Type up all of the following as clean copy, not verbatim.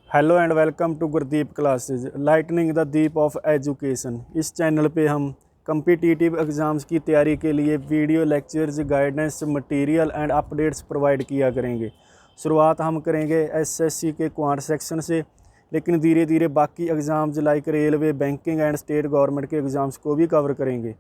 Hello and welcome to Gurdeep classes lightning the deep of education. इस channel पे हम competitive exams की तैयारी के लिए video lectures, guidance, material and updates provide किया करेंगे। शुरुआत हम करेंगे एसएससी के क्वांट सेक्शन से, लेकिन धीरे धीरे बाकी exams like railway, banking and state government के एग्ज़ाम्स को भी कवर करेंगे।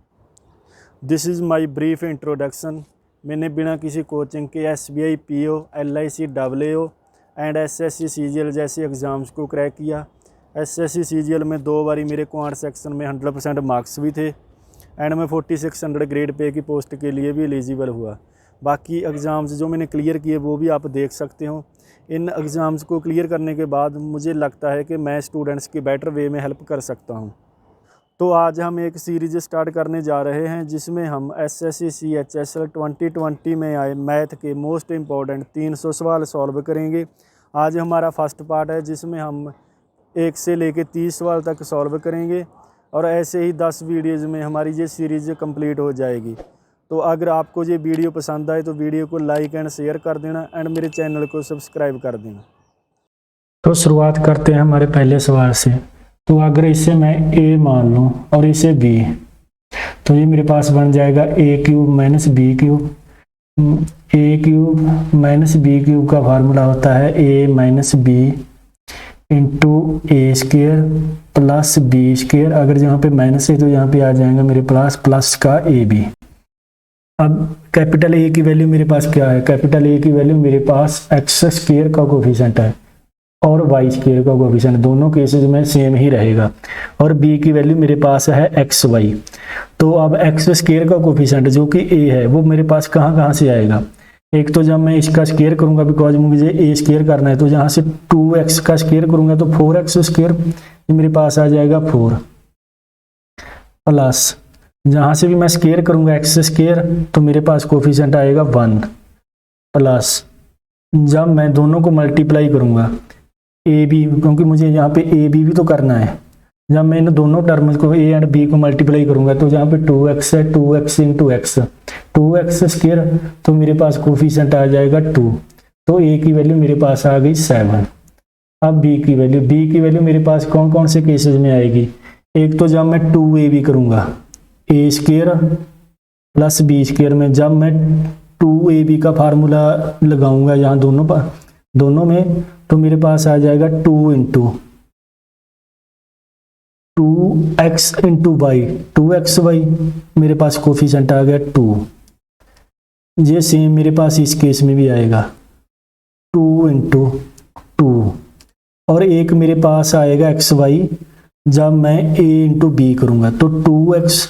This is my brief introduction. मैंने बिना किसी कोचिंग के SBI PO, LIC WO and SSC CGL जैसे एग्ज़ाम्स को क्रैक किया। SSC CGL में 2 बारी मेरे क्वांट सेक्शन में 100% मार्क्स भी थे एंड मैं 4600 ग्रेड पे की पोस्ट के लिए भी एलिजिबल हुआ। बाकी एग्ज़ाम्स जो मैंने क्लियर किए वो भी आप देख सकते हो। इन एग्ज़ाम्स को क्लियर करने के बाद मुझे लगता है कि मैं स्टूडेंट्स की बेटर वे में हेल्प कर सकता हूँ। तो आज हम एक सीरीज़ स्टार्ट करने जा रहे हैं जिसमें हम SSC CHSL 2020 में आए मैथ के मोस्ट इम्पॉर्टेंट 300 सवाल सॉल्व करेंगे। आज हमारा फर्स्ट पार्ट है जिसमें हम 1 से लेकर 30 सवाल तक सॉल्व करेंगे और ऐसे ही 10 वीडियोज़ में हमारी ये सीरीज़ कंप्लीट हो जाएगी। तो अगर आपको ये वीडियो पसंद आए तो वीडियो को लाइक एंड शेयर कर देना एंड मेरे चैनल को सब्सक्राइब कर देना। तो शुरुआत करते हैं हमारे पहले सवाल से। तो अगर इसे मैं a मान लूँ और इसे b, तो ये मेरे पास बन जाएगा a³ - b³। a³ - b³ का फार्मूला होता है a - b into a² plus b²। अगर यहाँ पे माइनस है तो यहाँ पे आ जाएगा मेरे पास प्लस का ab। अब कैपिटल A की वैल्यू मेरे पास क्या है? कैपिटल A की वैल्यू मेरे पास x² का कोफिशिएंट है और y² का कोफिशिएंट, दोनों केसेस में सेम ही रहेगा। और b की वैल्यू मेरे पास है xy। तो अब x² का कोफिशिएंट जो कि a है वो मेरे पास कहाँ से आएगा? एक तो जब मैं इसका स्क्वायर करूंगा, बिकॉज मुझे a² करना है, तो जहाँ से 2x का स्क्वायर करूंगा तो 4x² मेरे पास आ जाएगा 4, प्लस जहाँ से भी मैं स्क्वायर करूंगा x² तो मेरे पास कोफिशिएंट आएगा 1, प्लस जब मैं दोनों को मल्टीप्लाई करूंगा AB, क्योंकि मुझे यहाँ पे AB भी तो करना है, जब मैं इन दोनों टर्म्स को A एंड B को मल्टीप्लाई करूंगा तो जहाँ पे 2x है 2x इंटू x, 2x² तो मेरे पास कोफिशिएंट आ जाएगा 2। तो A की वैल्यू मेरे पास आ गई 7। अब B की वैल्यू मेरे पास कौन कौन से केसेस में आएगी? एक तो जब मैं 2AB करूंगा A² प्लस B² में, जब मैं 2AB का फार्मूला लगाऊंगा यहाँ दोनों में, तो मेरे पास आ जाएगा 2 into 2x into Y, 2xy मेरे पास कोफिशिएंट आ गया 2। ये सेम मेरे पास इस केस में भी आएगा 2 इंटू 2। और एक मेरे पास आएगा xy, जब मैं a इंटू b करूंगा तो 2x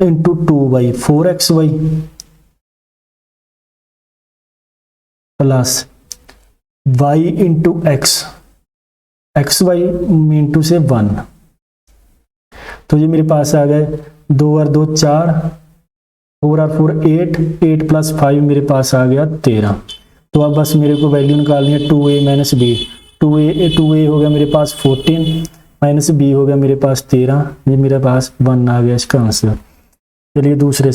into 2y 4xy plus y into x, xy into से 1। तो ये मेरे पास आ गए 2 और 2 4, 4 और 4 8, 8 प्लस 5 मेरे पास आ गया 13। तो अब बस मेरे को वैल्यू निकालनी है 2a - b। 2a हो गया मेरे पास 14 माइनस b हो गया मेरे पास 13, ये मेरे पास 1 आ गया इसका आंसर। चलिए दूसरे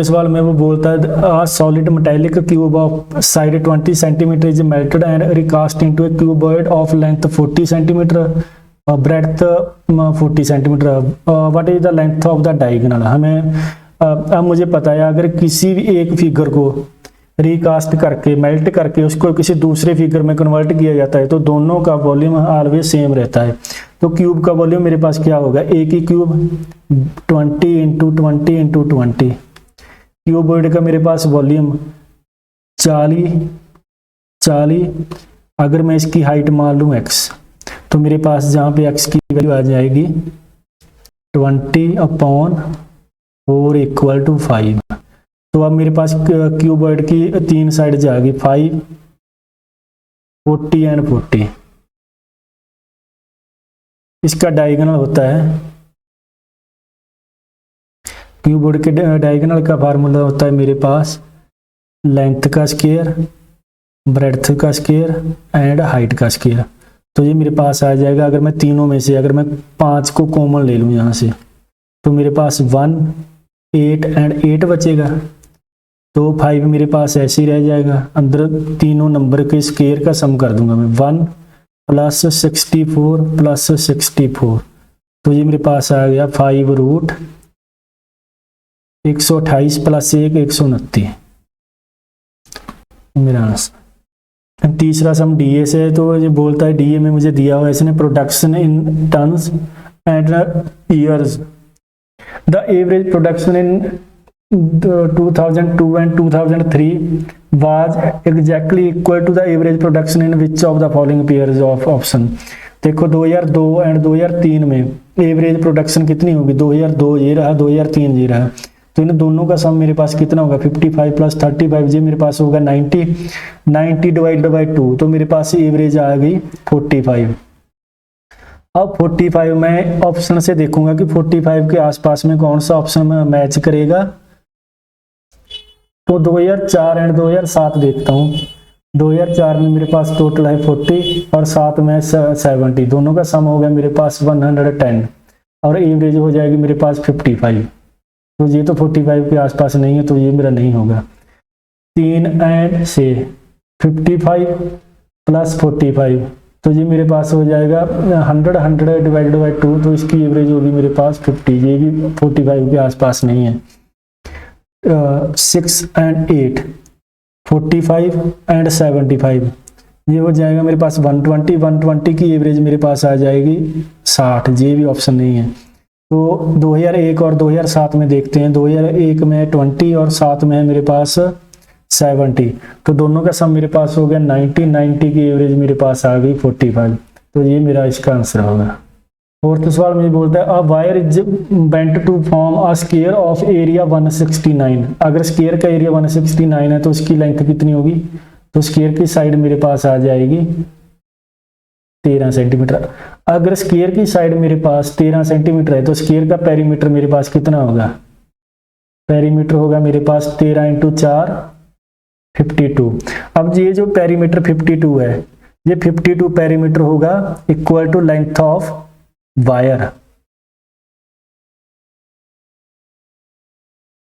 सवाल में वो बोलता है solid metallic cube of side 20 centimetre is melted and recast into A cuboid of length 40 centimetre, breadth 40 centimetre, what is the length of the diagonal. हमें अब मुझे पता है अगर किसी भी एक फिगर को रिकास्ट करके मेल्ट करके उसको किसी दूसरे फिगर में कन्वर्ट किया जाता है तो दोनों का वॉल्यूम ऑलवेज सेम रहता है। तो क्यूब का वॉल्यूम मेरे पास क्या होगा? ए की क्यूब 20 इंटू 20 इंटू 20, क्यूबॉइड का मेरे पास वॉल्यूम 40। अगर मैं इसकी हाइट मान लूँ x, तो मेरे पास जहाँ पे x की वैल्यू आ जाएगी 20/4 इक्वल टू 5। तो अब मेरे पास क्यूबॉइड की 3 साइड जाएगी 5, 40 एंड 40। इसका डायगोनल होता है, क्यूबॉइड के डायगोनल का फार्मूला होता है मेरे पास लेंथ का स्क्वायर, ब्रेड्थ का स्क्वायर एंड हाइट का स्क्वायर। तो ये मेरे पास आ जाएगा, अगर मैं तीनों में से अगर मैं 5 को कॉमन ले लूँ यहाँ से, तो मेरे पास 1, 8 एंड 8 बचेगा। तो 5 मेरे पास ऐसे ही रह जाएगा, अंदर तीनों नंबर के स्क्वायर का सम कर दूंगा मैं, 1 प्लस 64 प्लस 64, तो ये मेरे पास आ गया 5√128 प्लस 1 129 मेरा आंसर। तीसरा सम डीए से है, तो ये बोलता है डीए में मुझे दिया हुआ है इसने production in tons and years, the average production in 2002 and 2003 was exactly equal to the average production in which of the following pairs of option। देखो 2002 एंड 2003 में एवरेज प्रोडक्शन कितनी होगी, 2002 ये रहा, 2003 ये रहा, तो इन दोनों का सम मेरे पास कितना होगा 55 प्लस 35, ये मेरे पास होगा 90, 90 डिवाइडेड बाई 2, तो मेरे पास एवरेज आ गई 45। अब 45 मैं ऑप्शन से देखूंगा कि 45 के आसपास में कौन सा ऑप्शन मैच करेगा, तो 2004 एंड 2007 देखता हूँ। 2004 में मेरे पास टोटल है 40 और 7 में 70, दोनों का सम हो गया मेरे पास 110 और एवरेज हो जाएगी मेरे पास 55, तो ये तो 45 के आसपास नहीं है, तो ये मेरा नहीं होगा। 3 एंड से 55 प्लस 45, तो ये मेरे पास हो जाएगा 100 डिवाइडेड बाई 2, तो इसकी एवरेज होगी मेरे पास 50, ये भी 45 के आसपास नहीं है। 6 एंड 8 45 एंड 75, ये हो जाएगा मेरे पास 120 की एवरेज मेरे पास आ जाएगी 60, ये भी ऑप्शन नहीं है। तो 2001 और 2007 में देखते हैं, 2001 में 20 और 7 में है मेरे पास 70, तो दोनों का सम मेरे पास हो गया 90 की एवरेज मेरे पास आ गई 45, तो ये मेरा इसका आंसर होगा। फोर्थ सवाल में बोलता है a wire is bent to form a square of area 169, अगर स्क्वायर का एरिया 169 है तो उसकी लेंथ कितनी होगी, तो स्क्वायर की साइड मेरे पास आ जाएगी 13 सेंटीमीटर। अगर स्क्वायर की साइड मेरे पास 13 सेंटीमीटर है तो स्क्वायर का पेरीमीटर मेरे पास कितना होगा, पेरीमीटर होगा मेरे पास 13 इंटू 4 52। अब ये जो पेरीमीटर 52 है, ये 52 पेरीमीटर होगा equal to length of wire,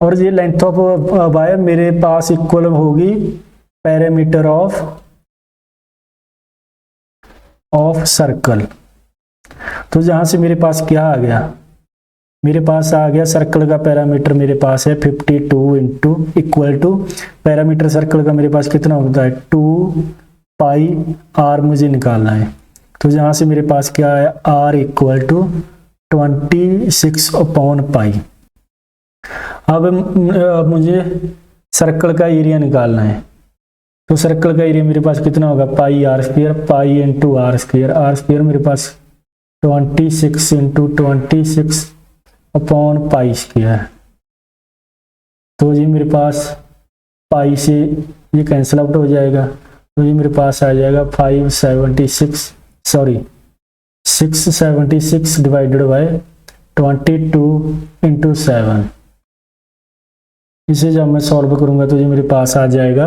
और ये लेंथ ऑफ वायर मेरे पास इक्वल होगी पेरीमीटर ऑफ सर्कल। तो जहां से मेरे पास क्या आ गया, मेरे पास आ गया सर्कल का पैरामीटर मेरे पास है 52 into equal to parameter circle का मेरे पास कितना होता है 2 पाई आर मुझे निकालना है। तो जहां से मेरे पास क्या है R equal to 26 upon pi. अब मुझे सर्कल का एरिया निकालना है, तो सर्कल का एरिया मेरे पास कितना होगा pi R square, pi into R square मेरे पास 26 इंटू 26 अपॉन पाई स्क्वायर। तो ये मेरे पास पाई से ये कैंसिल आउट हो जाएगा, तो ये मेरे पास आ जाएगा 676 डिवाइडेड बाय 22 इंटू 7। इसे जब मैं सॉल्व करूंगा तो ये मेरे पास आ जाएगा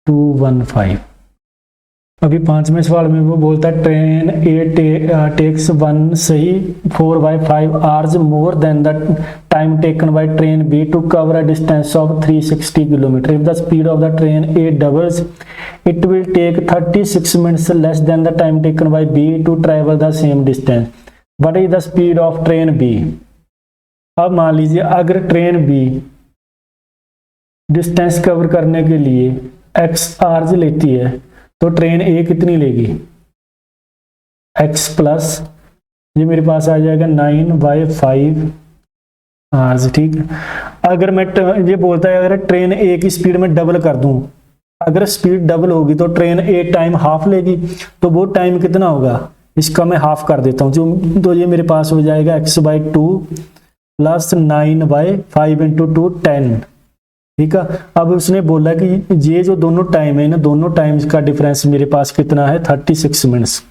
215। अभी 5वें सवाल में वो बोलता है ट्रेन ए टेक्स 1 सही 4/5 hours more than the time taken by train B to cover a distance of 360 kilometre. If the speed of the train A doubles it will take 36 minutes less than the time taken by B to travel the same distance. What is the speed of train B. अब मान लीजिए अगर train B distance cover करने के लिए x hours लेती है तो ट्रेन ए कितनी लेगी x प्लस ये मेरे पास आ जाएगा 9/5 आवर्स। ठीक है, अगर मैं ये बोलता है अगर ट्रेन ए की स्पीड में डबल कर दूं, अगर स्पीड डबल होगी तो ट्रेन ए टाइम हाफ लेगी, तो वो टाइम कितना होगा इसका मैं हाफ कर देता हूँ, तो ये मेरे पास हो जाएगा x/2 प्लस 9/5 इंटू 2 10। ठीक है, अब उसने बोला कि ये जो दोनों टाइम है ना, दोनों टाइम्स का डिफरेंस मेरे पास कितना है 36 मिनट्स,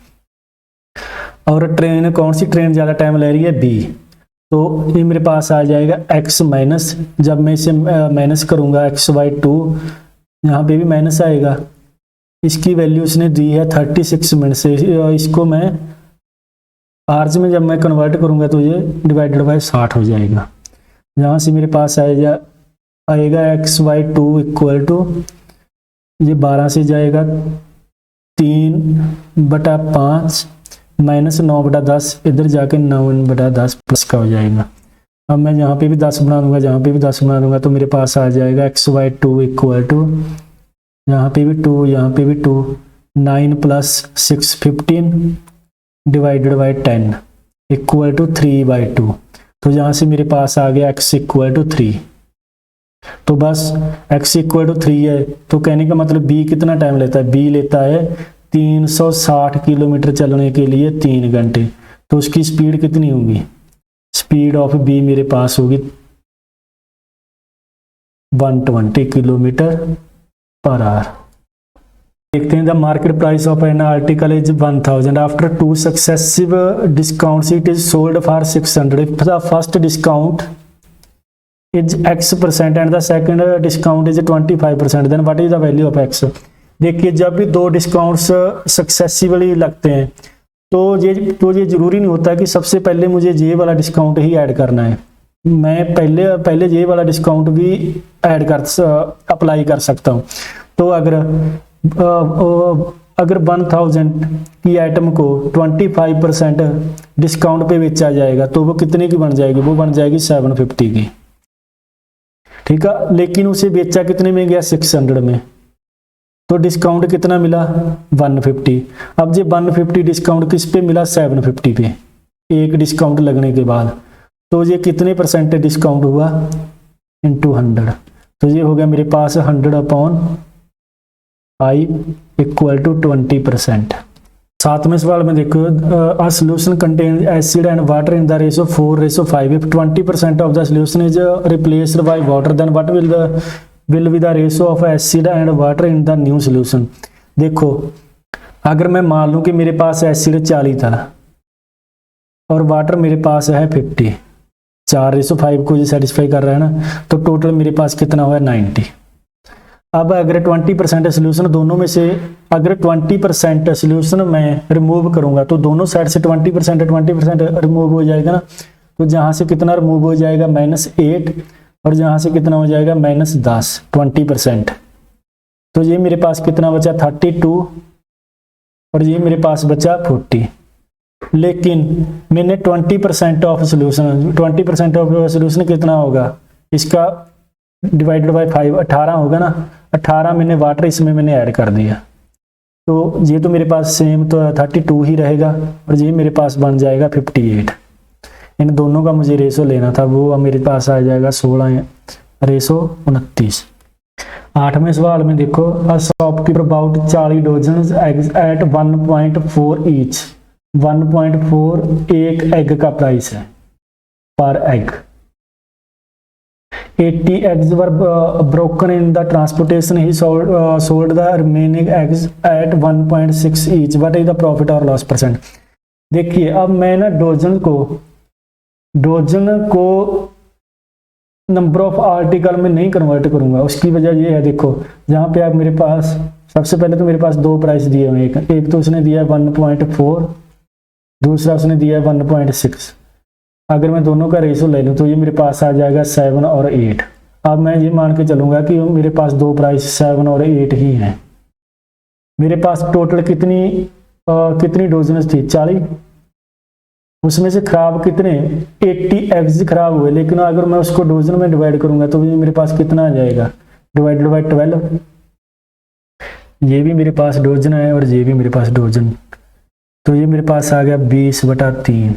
और ट्रेन कौन सी ट्रेन ज़्यादा टाइम ले रही है बी, तो ये मेरे पास आ जाएगा x माइनस, जब मैं इसे माइनस करूँगा x/2 यहाँ पे भी माइनस आएगा, इसकी वैल्यू उसने दी है 36 मिनट से, इसको मैं आवर्स में जब मैं कन्वर्ट करूँगा तो ये डिवाइडेड बाय 60 हो जाएगा। यहाँ से मेरे पास आएगा x/2 इक्वल टू ये 12 से जाएगा 3/5 माइनस 9/10, इधर जाके 9/10 प्लस का हो जाएगा। अब मैं यहाँ पे भी 10 बना दूंगा, जहाँ पे भी 10 बना दूंगा, तो मेरे पास आ जाएगा xy2 इक्वल टू, यहाँ पे भी 2, यहाँ पे भी 2, 9 + 6 15 डिवाइडेड बाई 10 इक्वल टू 3/2। तो यहाँ से मेरे पास आ गया x इक्वल टू 3। तो बस x इक्वल टू 3 है, तो कहने का मतलब b कितना टाइम लेता है, b लेता है 360 किलोमीटर चलने के लिए 3 घंटे। तो उसकी स्पीड कितनी होगी, स्पीड ऑफ b मेरे पास होगी 120 किलोमीटर पर आवर। देखते हैं, the market price of an article is 1000 after 2 successive discounts it is sold for 600। If the first discount is x% and the second discount is 25%, then what is the value of x? देखिए, जब भी दो discounts successively लगते हैं तो ये जरूरी नहीं होता कि सबसे पहले मुझे ये वाला डिस्काउंट ही ऐड करना है। मैं पहले ये वाला डिस्काउंट भी अप्लाई कर सकता हूँ। तो अगर 1000 की आइटम को 25% डिस्काउंट पे बेचा जाएगा तो वो कितने की बन जाएगी, वो बन जाएगी 750 की, ठीक है। लेकिन उसे बेचा कितने में गया, 600 में, तो डिस्काउंट कितना मिला, 150। अब ये 150 डिस्काउंट किस पे मिला, 750 पे, एक डिस्काउंट लगने के बाद। तो ये कितने % डिस्काउंट हुआ, इंटू 100। तो ये हो गया मेरे पास 100/5 इक्वल टू 20%। 7वें सवाल में देखो, a solution contain acid and water in the ratio 4:5। If 20% of the solution is replaced by water then what will be the ratio of acid and water in the new solution. देखो, अगर मैं मान लूं कि मेरे पास acid 40 था और water मेरे पास है 50, 4:5 को जो सेटिस्फाई कर रहा है ना, तो टोटल मेरे पास कितना हुआ, 90। अब अगर 20% सोल्यूशन दोनों में से, अगर 20% सोल्यूशन मैं रिमूव करूंगा तो दोनों साइड से 20% रिमूव हो जाएगा ना। तो जहां से कितना रिमूव हो जाएगा, -8, और जहां से कितना हो जाएगा, -10, 20%। तो ये मेरे पास कितना बचा, 32, और ये मेरे पास बचा 40। लेकिन मैंने 20% ऑफ सोल्यूशन, 20% ऑफ सोल्यूशन कितना होगा, इसका डिवाइडेड बाय 5 18 होगा ना। 18 मैंने वाटर इसमें मैंने ऐड कर दिया, तो ये तो मेरे पास सेम तो 32 ही रहेगा, और ये मेरे पास बन जाएगा 58। इन दोनों का मुझे रेशो लेना था, वो मेरे पास आ जाएगा 16:29। 8वें सवाल में देखो, a shopkeeper about 40 dozen eggs at 1.4 each. 1.4 एक एग का प्राइस है per egg. 80 eggs were broken in the transportation. He sold the remaining eggs at 1.6 each. What is the profit or loss %? देखिए, अब मैं ना डोजन को number of article में नहीं कन्वर्ट करूंगा। उसकी वजह ये है, देखो, जहाँ पे आप मेरे पास, सबसे पहले तो मेरे पास दो प्राइस दिए हुए हैं। एक तो उसने दिया है 1.4, दूसरा उसने दिया है 1.6। अगर मैं दोनों का रेशो ले लूँ तो ये मेरे पास आ जाएगा 7 और 8। अब मैं ये मान के चलूंगा कि मेरे पास दो प्राइस 7 और 8 ही हैं। मेरे पास टोटल कितनी डोजन थी, 40। उसमें से खराब कितने, 80 एग्स खराब हुए। लेकिन अगर मैं उसको डोजन में डिवाइड करूंगा तो ये मेरे पास कितना आ जाएगा, डिवाइडेड बाई 12। ये भी मेरे पास डोजन है और ये भी मेरे पास डोजन, तो ये मेरे पास आ गया 20/3।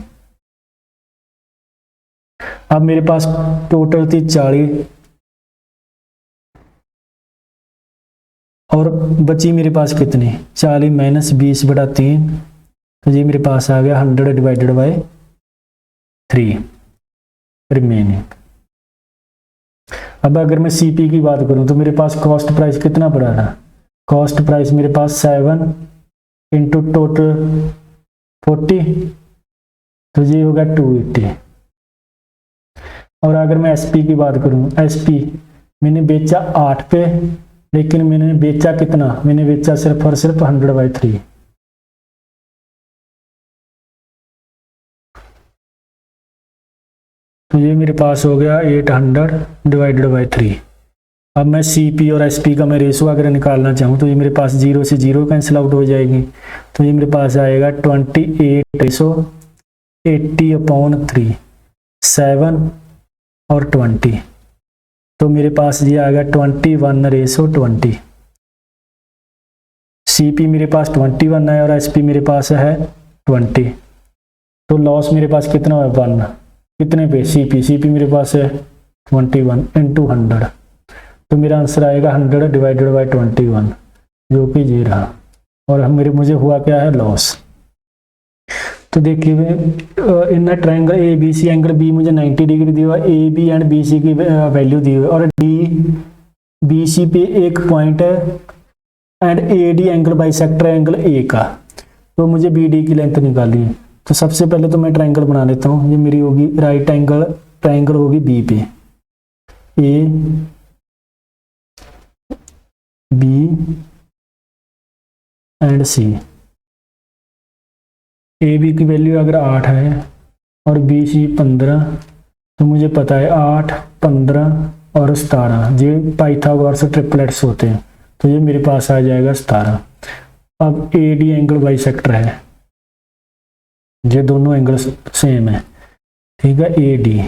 अब मेरे पास टोटल थी 40 और बची मेरे पास कितनी, 40 माइनस 20/3, तो ये मेरे पास आ गया 100 डिवाइडेड बाई 3 रिमेनिंग। अब अगर मैं सीपी की बात करूं तो मेरे पास कॉस्ट प्राइस कितना पड़ा था, कॉस्ट प्राइस मेरे पास 7 इंटू टोटल 40, तो ये होगा 280। और अगर मैं एसपी की बात करूं, एसपी मैंने बेचा 8 पे, लेकिन मैंने बेचा कितना, मैंने बेचा सिर्फ और सिर्फ 100/3। तो ये मेरे पास हो गया 800 डिवाइडेड बाई 3। अब मैं CP और SP का मैं रेशो अगर निकालना चाहूँ तो ये मेरे पास 0 से 0 कैंसिल आउट हो जाएगी, तो ये मेरे पास आएगा 28/80/3, 7 और 20, तो मेरे पास ये आ गया 21/20। CP मेरे पास 21 है और SP मेरे पास है 20, तो लॉस मेरे पास कितना है 1, कितने पे CP मेरे पास है 21 × 100, तो मेरा आंसर आएगा 100 डिवाइडेड बाई 21, जो कि ये रहा। और मुझे हुआ क्या है लॉस। तो देखिए in triangle ABC angle B मुझे 90 डिग्री दिया हुआ, AB एंड BC की वैल्यू दी हुई है और BC पे एक पॉइंट है and AD angle bisector angle A का, तो मुझे BD की लेंथ निकालनी है। तो सबसे पहले तो मैं ट्रायंगल बना लेता हूँ। ये मेरी होगी राइट एंगल ट्रायंगल होगी B पे, A B and C। AB की वैल्यू अगर 8 है और BC 15, तो मुझे पता है 8, 15 और 17 ये पाइथागोरस ट्रिपलेट्स होते हैं, तो ये मेरे पास आ जाएगा 17। अब AD एंगल बाइसेक्टर है, ये दोनों एंगल सेम है, ठीक है। AD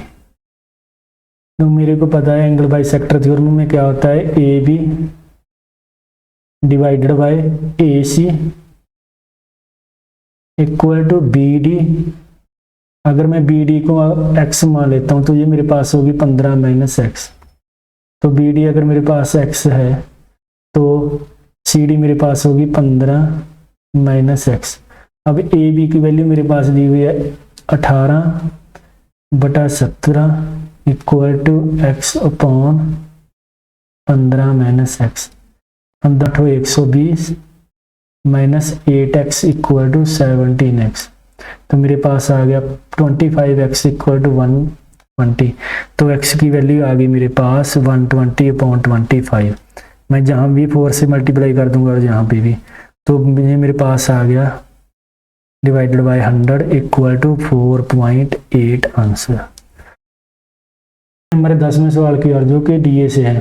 तो मेरे को पता है एंगल बाइसेक्टर थ्योरम में क्या होता है, AB divided by AC equal to BD। अगर मैं BD को x मान लेता हूँ तो ये मेरे पास होगी 15 - x, तो BD अगर मेरे पास x है तो CD मेरे पास होगी 15 - x। अब AB की वैल्यू मेरे पास दी हुई है 18/17 equal to x upon 15 - x, 120 minus 8x equal to 17x, तो मेरे पास आ गया 25x इक्वल टू 120। तो x की वैल्यू आ गई मेरे पास 120/25। मैं जहाँ भी 4 से मल्टीप्लाई कर दूंगा और यहाँ पे भी, तो मेरे पास आ गया divided by 100 equal to 4.8 answer. हमारे 10वें सवाल की और जो कि DA से है,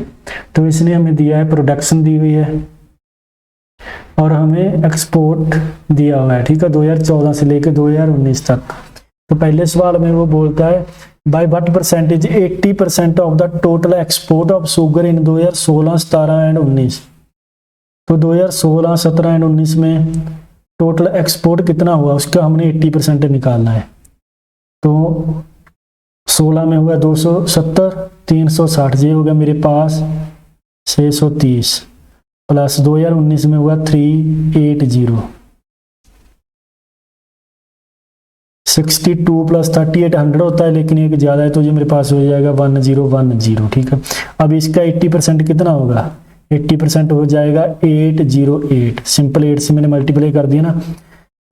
तो इसने हमें दिया है प्रोडक्शन दी हुई है और हमें एक्सपोर्ट दिया हुआ है, ठीक है, 2014 से लेकर 2019 तक। तो पहले सवाल में वो बोलता है by what percentage 80% of the total export of sugar in 2016, 17 and 19। तो 2016, 17 एंड 19 में टोटल एक्सपोर्ट कितना हुआ उसका हमने 80% निकालना है। तो 16 में हुआ 270, 360, ये हो गया मेरे पास 630 प्लस 2019 में हुआ 380, 62 प्लस 38 100 होता है, लेकिन एक ज़्यादा है तो ये मेरे पास हो जाएगा 1010, ठीक है। अब इसका 80% कितना होगा, 80% हो जाएगा 808, सिंपल 8 से मैंने मल्टीप्लाई कर दिया ना।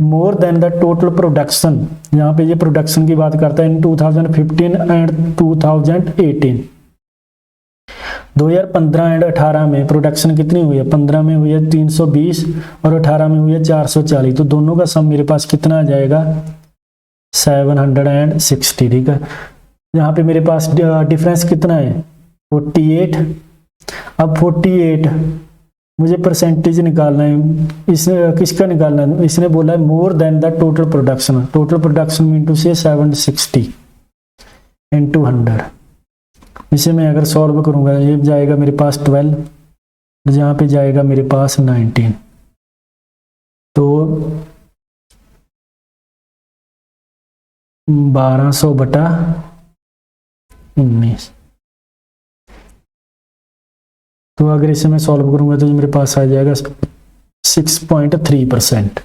मोर देन द टोटल प्रोडक्शन, यहाँ पे ये प्रोडक्शन की बात करता है इन 2015 एंड 2018। 2015 एंड 18 में प्रोडक्शन कितनी हुई है, 15 में हुई है 320 और 18 में हुई है 440, तो दोनों का सम मेरे पास कितना आ जाएगा 760, ठीक है। यहाँ पे मेरे पास डिफरेंस कितना है 48। अब 48 मुझे परसेंटेज निकालना है, इसने किसका निकालना है, इसने बोला है more than the total production. Total production mean to से 760 × 100। इसे मैं अगर सॉल्व करूंगा ये जाएगा मेरे पास 12, जहाँ पे जाएगा मेरे पास 19, तो 1200/19। तो अगर इसे मैं सॉल्व करूंगा तो ये मेरे पास आ जाएगा 6.3%।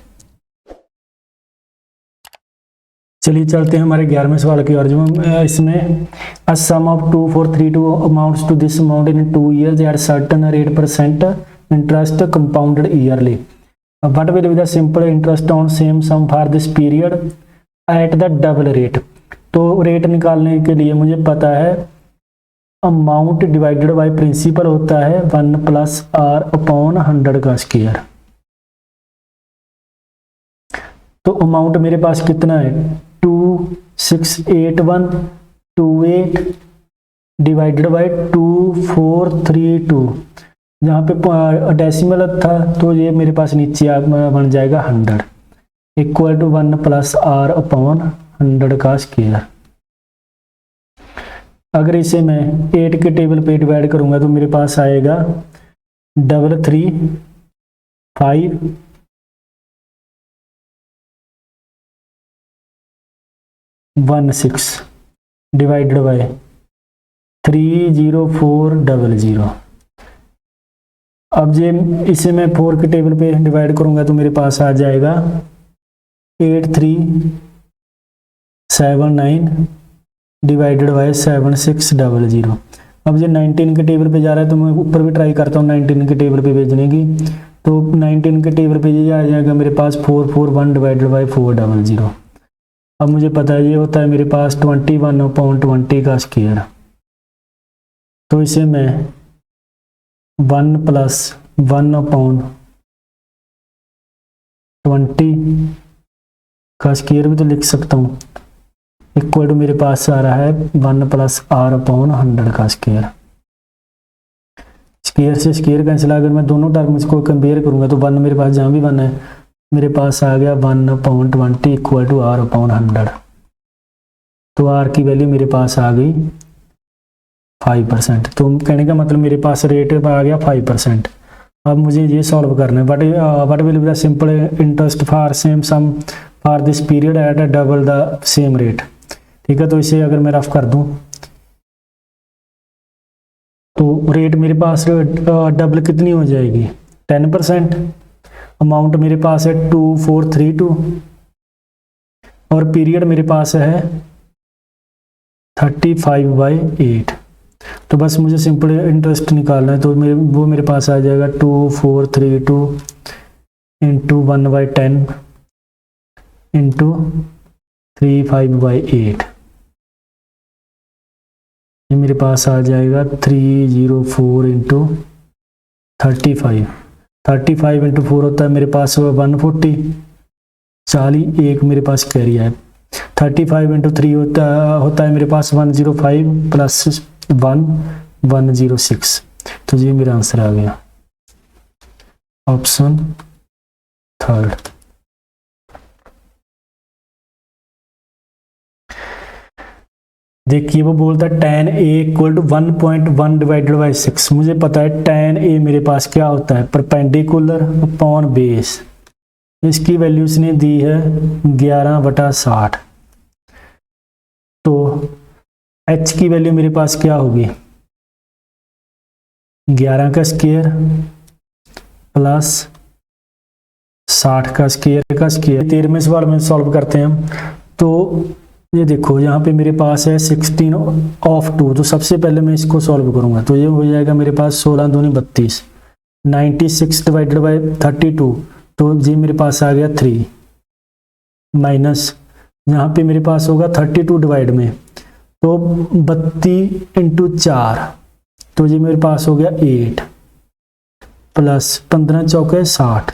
चलिए चलते हैं हमारे 11वें सवाल की ओर, जो इसमें a sum of 2432 amounts to this amount in 2 years at certain rate % interest compounded yearly. What will be the simple interest on same sum for this period at the double rate. तो rate निकालने के लिए मुझे पता है amount divided by principle होता है 1 + r/100 का स्क्वायर। तो अमाउंट मेरे पास कितना है 268128 डिवाइडेड बाय 2432, यहाँ पे डेसिमल था तो ये मेरे पास नीचे बन जाएगा 100 equal to 1 plus R upon 100 का स्क्वायर। अगर इसे मैं 8 के टेबल पे डिवाइड करूंगा तो मेरे पास आएगा 33516 डिवाइडेड बाय 30400। अब ये इसे मैं 4 के टेबल पे डिवाइड करूंगा तो मेरे पास आ जाएगा 8379 डिवाइडेड बाय 7600। अब ये 19 के टेबल पे जा रहा है तो मैं ऊपर भी ट्राई करता हूँ 19 के टेबल पे भेजने की। तो 19 के टेबल पे ये आ जाएगा मेरे पास 441 डिवाइडेड बाय 400। अब मुझे पता है ये होता है मेरे पास 21/20 का स्क्वायर। तो इसे मैं 1 प्लस 1/20 का स्क्वायर भी तो लिख सकता हूँ, इक्वल टू मेरे पास आ रहा है 1 प्लस आर अपॉन 100 का स्क्वायर। स्क्वायर से स्क्वायर कैंसिल, अगर मैं दोनों टर्म्स को कंपेयर करूंगा तो 1 मेरे पास जहाँ भी 1 है मेरे पास आ गया 1/20 इक्वल टू आर अपॉन 100। तो आर की वैल्यू मेरे पास आ गई 5%। तो कहने का मतलब मेरे पास रेट आ गया 5%। अब मुझे ये सॉल्व करना है, what will be the simple interest for same sum for this period at double the same rate. ठीक है, तो इसे अगर मैं रफ कर दूं तो रेट मेरे पास डबल कितनी हो जाएगी 10%। अमाउंट मेरे पास है 2432 और पीरियड मेरे पास है 35/8। तो बस मुझे सिंपल इंटरेस्ट निकालना है, तो वो मेरे पास आ जाएगा 2432 इंटू 1/10 इंटू 35/8। ये मेरे पास आ जाएगा 304 इंटू 35 इंटू 4 होता है मेरे पास 140 40 एक मेरे पास कैरी है। 35 इंटू 3 होता है मेरे पास 105 प्लस 106। तो ये मेरा आंसर आ गया ऑप्शन थर्ड। देखिए वो बोलता है tan a equal to 1.1 divided by 6। मुझे पता है tan a मेरे पास क्या होता है परपेंडिकुलर अपॉन बेस। इसकी वैल्यू इसने दी है 11/60। तो h की वैल्यू मेरे पास क्या होगी 11 का स्क्वायर प्लस 60 का स्क्वायर 13वें सवाल में सॉल्व करते हैं हम। तो ये देखो यहाँ पे मेरे पास है 16 ऑफ 2। तो सबसे पहले मैं इसको सॉल्व करूंगा तो ये हो जाएगा मेरे पास 16 दूनी 32 96 डिवाइडेड बाई 32। तो ये मेरे पास आ गया 3 माइनस यहाँ पे मेरे पास होगा 32 डिवाइड में तो 32 इंटू 4। तो ये मेरे पास हो गया 8 प्लस 15 चौके 60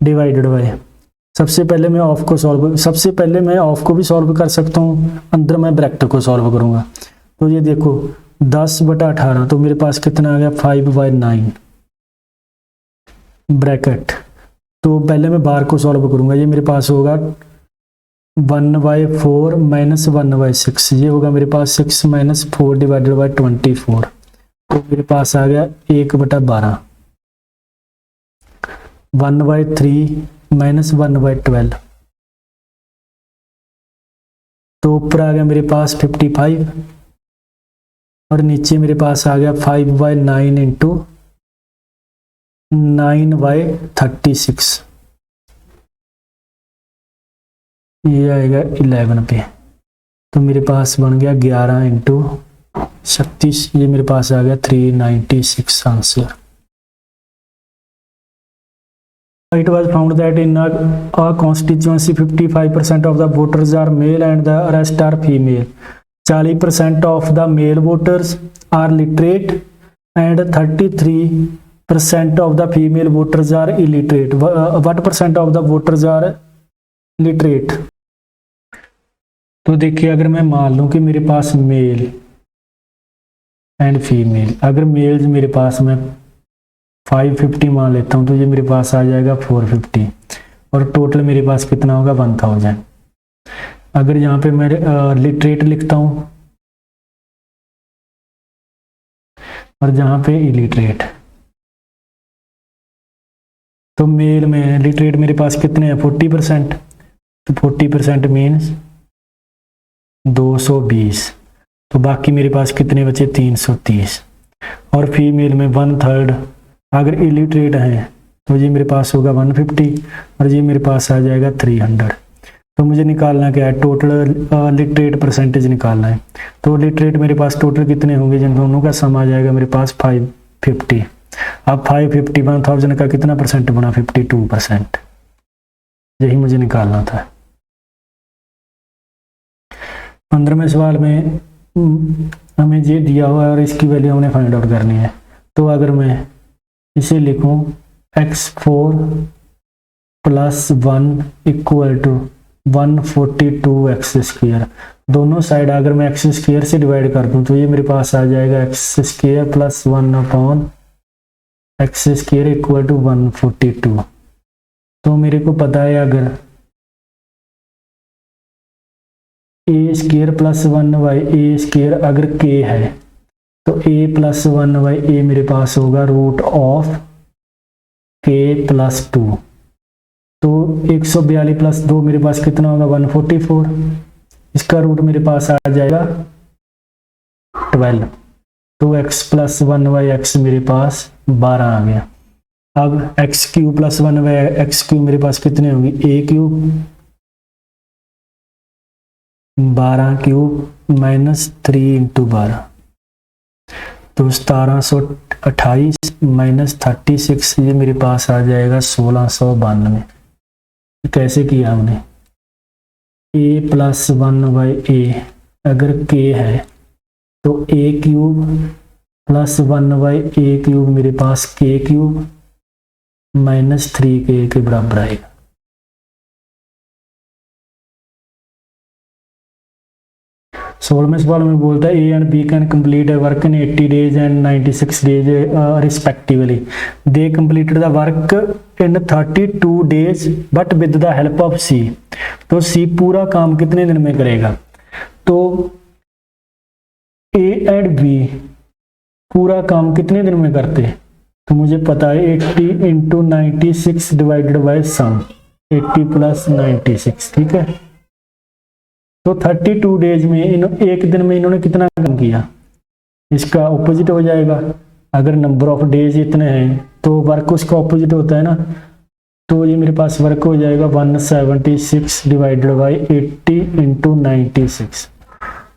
डिवाइडेड बाई सबसे पहले मैं ऑफ को भी सॉल्व कर सकता हूँ, अंदर मैं ब्रैकेट को सॉल्व करूंगा। तो ये देखो 10/18 तो मेरे पास कितना आ गया 5/9 ब्रैकेट। तो पहले मैं बार को सॉल्व करूंगा, ये मेरे पास होगा 1/4 माइनस 1/6। ये होगा मेरे पास 6 माइनस 4 डिवाइडेड बाई 24। तो मेरे पास आ गया 1/12 1/3 माइनस 1/12। तो ऊपर आ गया मेरे पास 55 और नीचे मेरे पास आ गया 5/9 इंटू 9/36। ये आएगा 11 पे। तो मेरे पास बन गया 11 इंटू 36। ये मेरे पास आ गया 396 answer. It was found that in a constituency 55% of the voters are male and the rest are female. 40% of the male voters are literate and 33% of the female voters are illiterate. What percent of the voters are literate? तो देखिए अगर मैं मान लूं कि मेरे पास male and female. अगर mails मेरे पास मैं 550 मान लेता हूँ तो ये मेरे पास आ जाएगा 450 और टोटल मेरे पास कितना होगा 1000। अगर यहाँ पे मैं लिटरेट लिखता हूँ और जहाँ पे इलिटरेट, तो मेल में लिटरेट मेरे पास कितने हैं 40%, तो 40% मीन्स 220, तो बाकी मेरे पास कितने बचे 330। और फीमेल में 1/3 अगर इलिटरेट हैं तो ये मेरे पास होगा 150 और ये मेरे पास आ जाएगा 300। तो मुझे निकालना क्या है, टोटल लिटरेट परसेंटेज निकालना है। तो लिटरेट मेरे पास टोटल कितने होंगे, जिन दोनों का सम आ जाएगा मेरे पास 550। अब 550 1000 का कितना परसेंट बना 52%, यही मुझे निकालना था। 15वें सवाल में हमें ये दिया हुआ है और इसकी वैल्यू हमने फाइंड आउट करनी है। तो अगर मैं इसे लिखूं x4 + 1 = 142x², दोनों साइड अगर मैं x² से डिवाइड कर दूं तो ये मेरे पास आ जाएगा x² + 1/x² = 142। तो मेरे को पता है अगर a² + 1/a² अगर k है तो a + 1/a मेरे पास होगा √k + 2। तो 142 + 2 मेरे पास कितना होगा 144, इसका रूट मेरे पास आ जाएगा 12। तो x + 1/x मेरे पास 12 आ गया। अब x³ + 1/x³ मेरे पास कितने होंगे a³ 12³ - 3 × 12, तो 1728 - 36 ये मेरे पास आ जाएगा 1692। कैसे किया हमने, a + 1/a अगर k है तो a³ + 1/a³ मेरे पास k³ - 3k के बराबर आएगा। सोलहवें सवाल में बोलता है A and B can complete a work in 80 days and 96 days respectively. They completed the work in 32 days but with the help of C. तो सी पूरा काम कितने दिन में करेगा, तो ए एंड बी पूरा काम कितने दिन में करते हैं, तो मुझे पता है 80 × 96 डिवाइडेड बाय सम 80 + 96, ठीक है। तो 32 days में एक दिन में इन्होंने कितना काम किया, इसका ऑपोजिट हो जाएगा। अगर नंबर ऑफ डेज इतने हैं तो वर्क उसका ऑपोजिट होता है ना, तो ये मेरे पास वर्क हो जाएगा 176 डिवाइडेड बाय 80 × 96।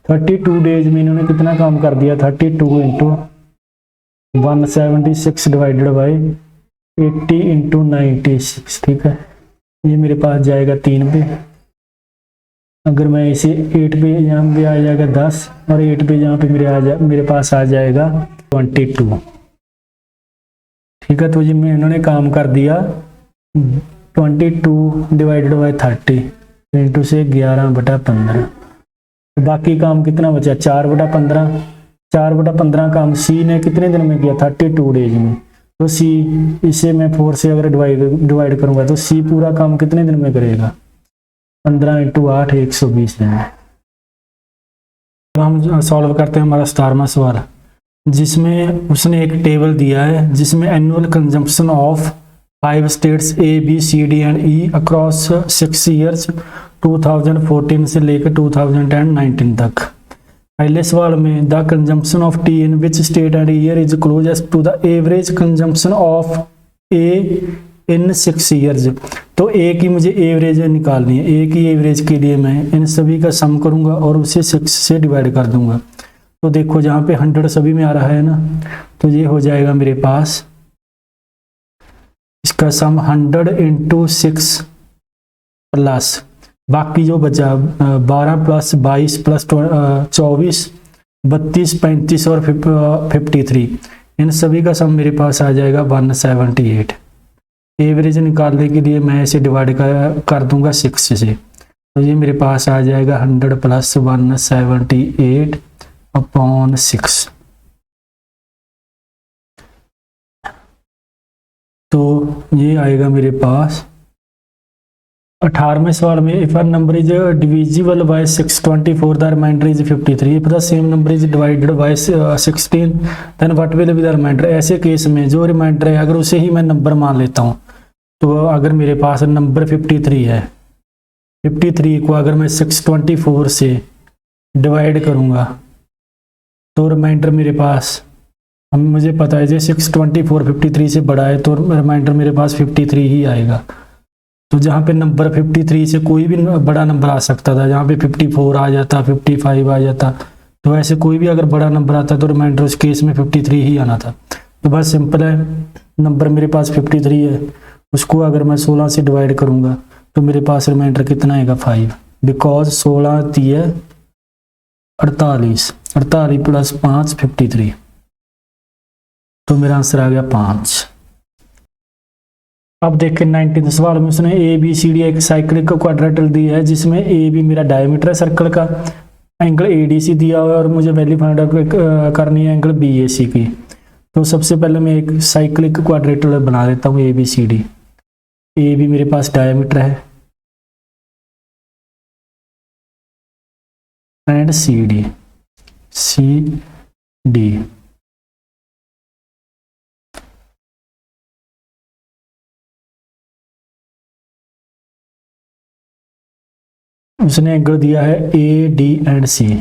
32 days में इन्होंने कितना काम कर दिया, 32 × 176 डिवाइडेड बाय 80 × 96, ठीक है। ये मेरे पास जाएगा 3 पे। अगर मैं इसे 8 पे यहाँ पे आ जाएगा 10 और 8 पे यहाँ पे मेरे पास आ जाएगा 22, ठीक है। तो ये इन्होंने काम कर दिया 22 डिवाइडेड बाय 30 इंटू से 11/15। बाकी काम कितना बचा 4/15। 4/15 काम सी ने कितने दिन में किया 32 days में। तो सी इसे मैं 4 से अगर डिवाइड करूंगा तो सी पूरा काम कितने दिन में करेगा 15 × 8 120 दिन में। हम सॉल्व करते हैं हमारा 17वां सवाल, जिसमें उसने एक टेबल दिया है जिसमें annual consumption of 5 states A B C D and E across 6 years 2014 से लेकर 2019 तक। पहले सवाल में the consumption of tea in which state and year is closest to the average consumption of A in 6 years. तो A की मुझे average निकालनी है। ए की एवरेज के लिए मैं इन सभी का सम करूंगा और उसे 6 से डिवाइड कर दूंगा। तो देखो जहाँ पे 100 सभी में आ रहा है ना, तो ये हो जाएगा मेरे पास इसका सम 100 × 6 प्लस बाकी जो बचा 12 + 22 + 24 32 35 और 53, इन सभी का सम मेरे पास आ जाएगा 178। एवरेज निकालने के लिए मैं इसे डिवाइड कर दूंगा 6 से, तो ये मेरे पास आ जाएगा 100 + 178/6। तो ये आएगा मेरे पास 18वें सवाल में, if a number is divisible by 624 the remainder is 53, if the same number is divided by 16 then what will be the remainder. ऐसे केस में जो रिमाइंडर है अगर उसे ही मैं नंबर मान लेता हूँ, तो अगर मेरे पास नंबर 53 है, 53 को अगर मैं 624 से डिवाइड करूँगा तो रिमाइंडर मेरे पास, हम मुझे पता है जो 624 53 से बड़ा है तो रिमाइंडर मेरे पास 53 ही आएगा। तो जहाँ पे नंबर 53 से कोई भी बड़ा नंबर आ सकता था, जहाँ पे 54 आ जाता, 55 आ जाता, तो ऐसे कोई भी अगर बड़ा नंबर आता तो रिमाइंडर उस केस में 53 ही आना था। तो बस सिंपल है, नंबर मेरे पास 53 है, उसको अगर मैं 16 से डिवाइड करूँगा तो मेरे पास रिमाइंडर कितना आएगा 5, बिकॉज 16 दिए 48, 48 प्लस 5 53, तो मेरा आंसर आ गया 5। अब देखें 19 सवाल में उसने ए बी सी डी एक साइक्लिक क्वाड्रेटल दी है जिसमें ए बी मेरा डायमीटर है सर्कल का, एंगल ए डी सी दिया हुआ है और मुझे वैल्यू फाइंड आउट करनी है एंगल बी ए सी की। तो सबसे पहले मैं एक साइक्लिक क्वाड्रेटल बना देता हूँ A B C D. A B मेरे पास डायमीटर है एंड सी डी उसने एंगल दिया है ए डी एंड सी। ये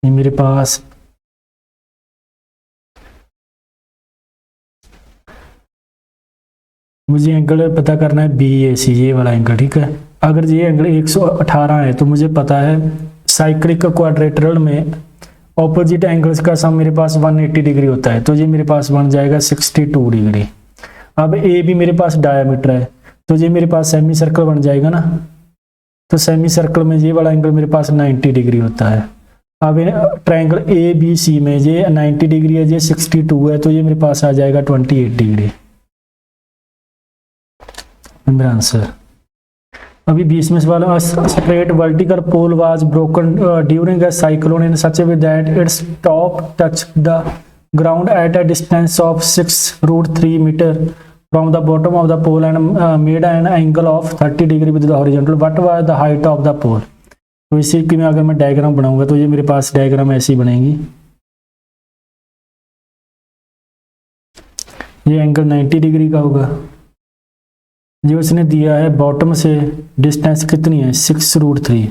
मेरे पास मुझे एंगल पता करना है बी ए सी, ये वाला एंगल, ठीक है। अगर ये एंगल 118 है तो मुझे पता है साइक्लिक क्वाड्रेटरल में ऑपोजिट एंगल्स का सम मेरे पास 180 डिग्री होता है, तो ये मेरे पास बन जाएगा 62 डिग्री। अब ए भी मेरे पास डायमीटर है तो ये मेरे पास सेमी सर्कल बन जाएगा ना, तो सेमी सर्कल में ये वाला एंगल मेरे पास 90 डिग्री होता है। अब ट्रायंगल ए बी सी में ये 90 डिग्री है, ये 62 है, तो ये मेरे पास आ जाएगा 28 डिग्री, मेरा आंसर। अभी 20वें सवाल, straight vertical pole was broken during a cyclone in such a way that its top touch the ground at a distance of 6√3 meter from the bottom of the pole and made an angle of 30 degree with the horizontal. What was the height of the pole? तो इसी की मैं अगर मैं diagram बनाऊंगा तो ये मेरे पास डायग्राम ऐसी बनेगी। ये एंगल 90 डिग्री का होगा, जो उसने दिया है बॉटम से डिस्टेंस कितनी है 6√3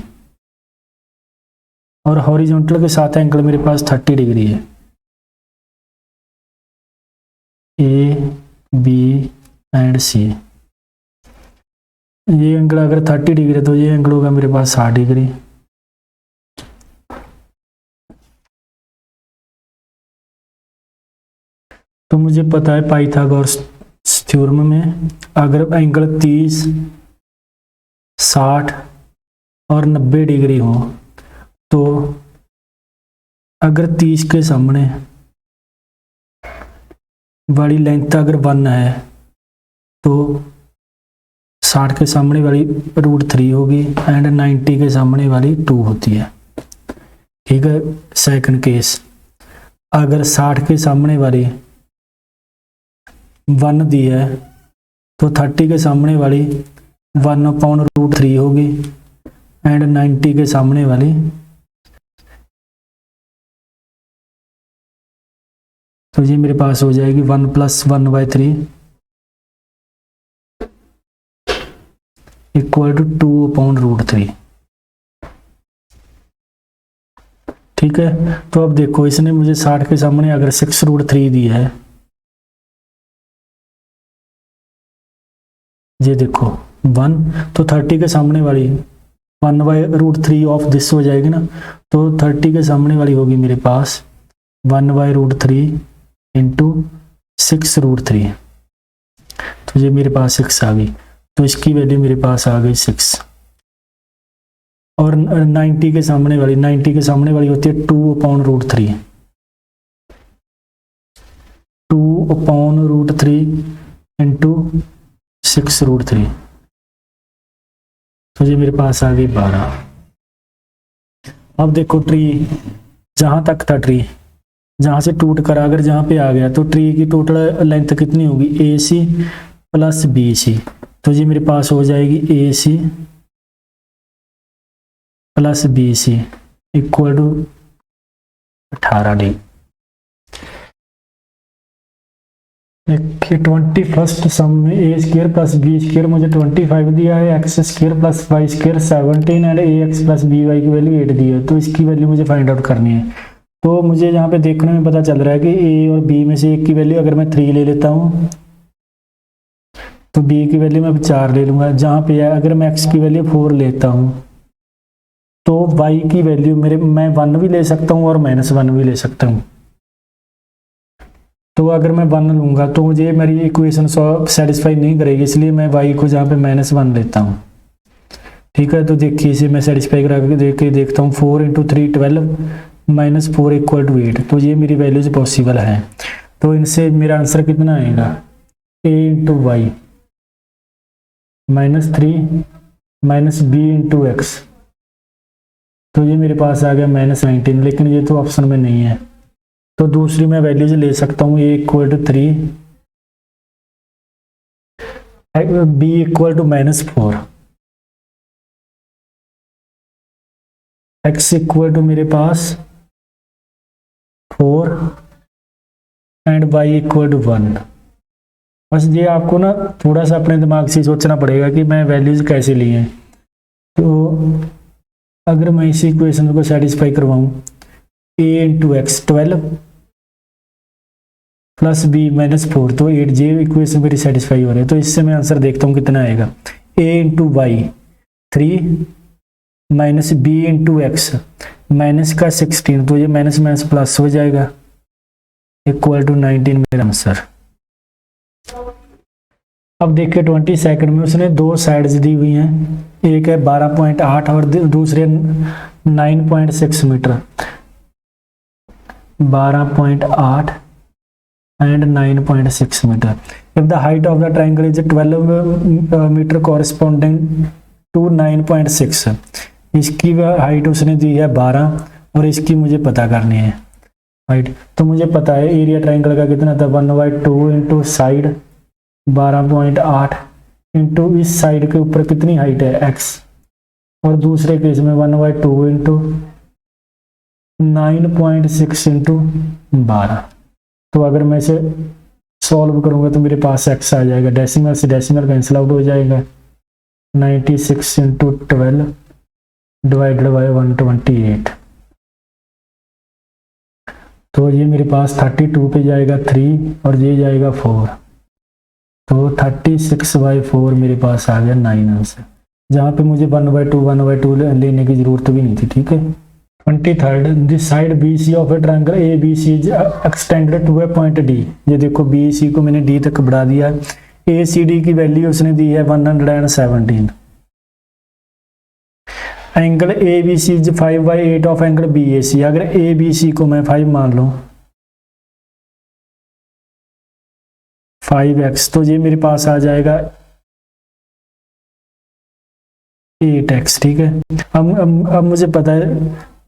और हॉरिजॉन्टल के साथ एंगल मेरे पास 30 डिग्री है। ए बी एंड सी, ये एंगल अगर 30 डिग्री है तो ये एंगल होगा मेरे पास 60 डिग्री। तो मुझे पता है पाइथागोरस थ्योरम में अगर एंगल 30, 60 और 90 डिग्री हो तो अगर 30 के सामने वाली लेंथ अगर 1 है तो 60 के सामने वाली √3 होगी एंड 90 के सामने वाली 2 होती है, ठीक है। सेकंड केस, अगर 60 के सामने वाली 1 दी है तो 30 के सामने वाली 1/√3 होगी एंड 90 के सामने वाली तो ये मेरे पास हो जाएगी 1 + 1/3 = 2/√3, ठीक है। तो अब देखो इसने मुझे 60 के सामने अगर 6√3 दी है, ये देखो 1, तो 30 के सामने वाली 1/√3 ऑफ दिस हो जाएगी ना, तो 30 के सामने वाली होगी मेरे पास 1/√3 × 6√3, तो ये मेरे पास 6 आ गई, तो इसकी वैल्यू मेरे पास आ गई 6। और 90 के सामने वाली होती है 2/√3, 2/√3 × 6√3, तो ये मेरे पास आ गई 12। अब देखो ट्री, जहां तक था ट्री जहाँ से टूट कर अगर जहाँ पे आ गया तो ट्री की टोटल लेंथ कितनी होगी, ए सी प्लस बी सी। तो ये मेरे पास हो जाएगी A C plus B C equal to 18D। 21st sum में A square plus B square मुझे 25 दिया है, X square plus Y square 17 and A X plus B Y की वैल्यू 8 दी है। तो इसकी वैल्यू मुझे फाइंड आउट करनी है। तो मुझे यहाँ पे देखने में पता चल रहा है कि ए और बी में से एक की वैल्यू अगर मैं 3 ले लेता हूँ तो बी की वैल्यू मैं 4 ले लूँगा। जहाँ पे अगर मैं एक्स की वैल्यू 4 लेता हूँ तो वाई की वैल्यू मैं 1 भी ले सकता हूँ और -1 भी ले सकता हूँ। तो अगर मैं 1 लूँगा तो मुझे मेरी इक्वेशन सेटिस्फाई नहीं करेगी, इसलिए मैं y को जहाँ पे -1 लेता हूँ। ठीक है, तो देखिए इसे मैं सेटिस्फाई करा के देखता हूँ। 4 × 3 12 -4 इक्वल टू 8। तो ये मेरी वैल्यूज पॉसिबल है। तो इनसे मेरा आंसर कितना आएगा, a × y -3 -b × x। तो ये मेरे पास आ गया -19, लेकिन ये तो ऑप्शन में नहीं है। तो दूसरी मैं वैल्यूज ले सकता हूँ, a equal to 3 b equal to -4 x equal to मेरे पास 4 एंड y इक्वल टू 1। बस ये आपको ना थोड़ा सा अपने दिमाग से सोचना पड़ेगा कि मैं वैल्यूज कैसे ली हैं। तो अगर मैं इसी इक्वेशन को सेटिस्फाई करवाऊँ, a × x 12 प्लस b -4 तो 8, जे इक्वेशन मेरी सेटिस्फाई हो रही है। तो इससे मैं आंसर देखता हूँ कितना आएगा, a × y 3 -b × x minus का 16, तो ये माइनस प्लस हो जाएगा इक्वल टू 19 मेरा आंसर। अब देखिए 22 में उसने 2 साइड्स दी हुई हैं, एक है 12.8 और दूसरे 9.6 metre. 12.8 and 9.6 meter. If the height of the triangle is 12 meter corresponding to 9.6, इसकी हाइट उसने दी है 12 और इसकी मुझे पता करनी है हाइट। तो मुझे पता है एरिया ट्राइंगल का कितना था, 1/2 इंटू साइड 12.8 इंटू इस साइड के ऊपर कितनी हाइट है x, और दूसरे केस में 1/2 इंटू 9.6 इंटू 12। तो अगर मैं इसे सॉल्व करूंगा तो मेरे पास x आ जाएगा, डेसिमल से डेसिमल कैंसिल आउट हो जाएगा, 96 इंटू 12 डिवाइडेड बाय 128। तो ये मेरे पास 32 पे जाएगा 3 और ये जाएगा 4, तो 36/4 मेरे पास आ गया 9 आंसर, जहाँ पे मुझे 1/2 लेने की जरूरत भी नहीं थी। ठीक है। 23rd, this side BC of a triangle ABC is extended to a point D। ये देखो BC को मैंने D तक बढ़ा दिया। ACD की वैल्यू उसने दी है 117। Angle ABC is 5/8 of angle BAC। अगर ABC को मैं 5 मान लूं, 5x, तो ये मेरे पास आ जाएगा 8x। ठीक है। अब मुझे पता है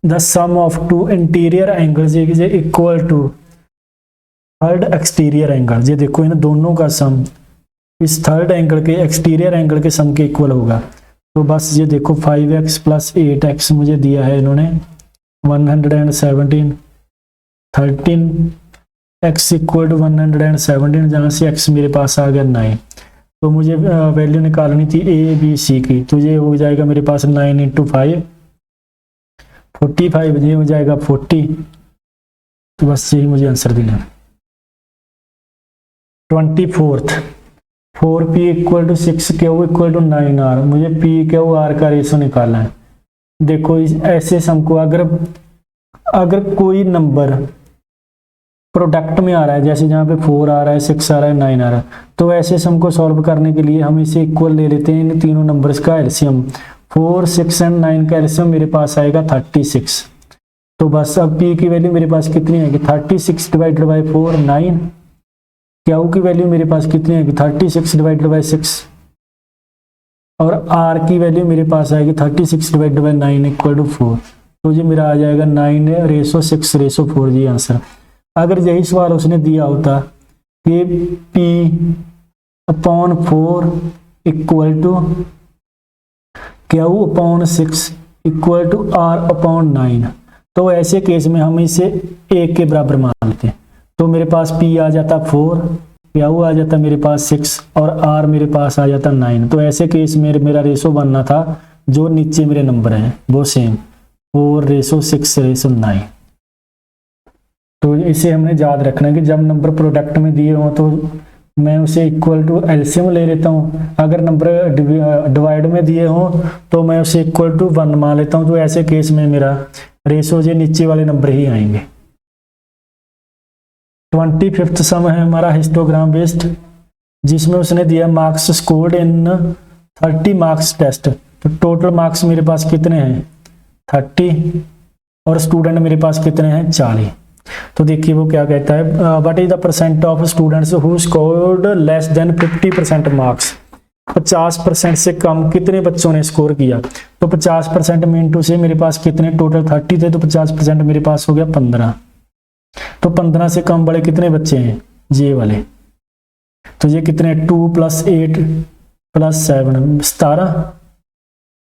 the sum of two interior angles is equal to third exterior angle. ये देखो इन दोनों का सम इस थर्ड एंगल के एक्सटीरियर एंगल के सम के इक्वल होगा। तो बस ये देखो 5x प्लस 8x मुझे दिया है इन्होंने 117, 13x इक्वल टू 117, जहाँ से x मेरे पास आ गया 9। तो मुझे वैल्यू निकालनी थी ABC की, तो ये हो जाएगा मेरे पास 9 इंटू 5 45, ये हो जाएगा 40। तो बस यही मुझे आंसर देना। 24th, 4P equal to 6Q equal to 9R। मुझे PQR का रेशो निकालना है। देखो ऐसे सम को अगर कोई नंबर प्रोडक्ट में आ रहा है, जैसे जहाँ पे 4 आ रहा है, 6 आ रहा है, 9 आ रहा है, तो ऐसे सम को सॉल्व करने के लिए हम इसे इक्वल ले लेते हैं इन तीनों नंबर्स का एलसीएम। 4, 6 एंड 9 का एलसीएम मेरे पास आएगा 36। तो बस अब P की वैल्यू मेरे पास कितनी आएगी, 36 डिवाइडेड बाई 4 9। Q की वैल्यू मेरे पास कितनी आएगी, 36 डिवाइडेड बाई 6, और R की वैल्यू मेरे पास आएगी 36 डिवाइडेड बाई 9 इक्वल टू 4। तो ये मेरा आ जाएगा 9:6:4 जी आंसर। अगर यही सवाल उसने दिया होता कि P/4 equal to Q/6 equal to R/9, तो ऐसे केस में हम इसे 1 के बराबर मान लेते। तो मेरे पास P आ जाता 4, Q आ जाता मेरे पास 6 और R मेरे पास आ जाता 9। तो ऐसे केस में मेरा रेशो बनना था जो नीचे मेरे नंबर हैं वो सेम 4:6:9। तो इसे हमने याद रखना है कि जब नंबर प्रोडक्ट में दिए हों तो मैं उसे इक्वल टू एलसीएम ले लेता हूँ, अगर नंबर डिवाइड में दिए हों तो मैं उसे इक्वल टू 1 मान लेता हूँ। तो ऐसे केस में मेरा रेशो जो नीचे वाले नंबर ही आएंगे। 25th सम है हमारा हिस्टोग्राम बेस्ड, जिसमें उसने दिया marks scored in 30 marks test. तो टोटल मार्क्स मेरे पास कितने हैं 30 और स्टूडेंट मेरे पास कितने हैं 40। तो देखिए वो क्या कहता है, what is the percent of students who scored less than 50% marks. 50% से कम कितने बच्चों ने स्कोर किया। तो 50% में इंटू से मेरे पास कितने, टोटल 30 थे तो 50% मेरे पास हो गया 15। तो 15 से कम बड़े कितने बच्चे हैं ये वाले, तो ये कितने 2 + 8 + 7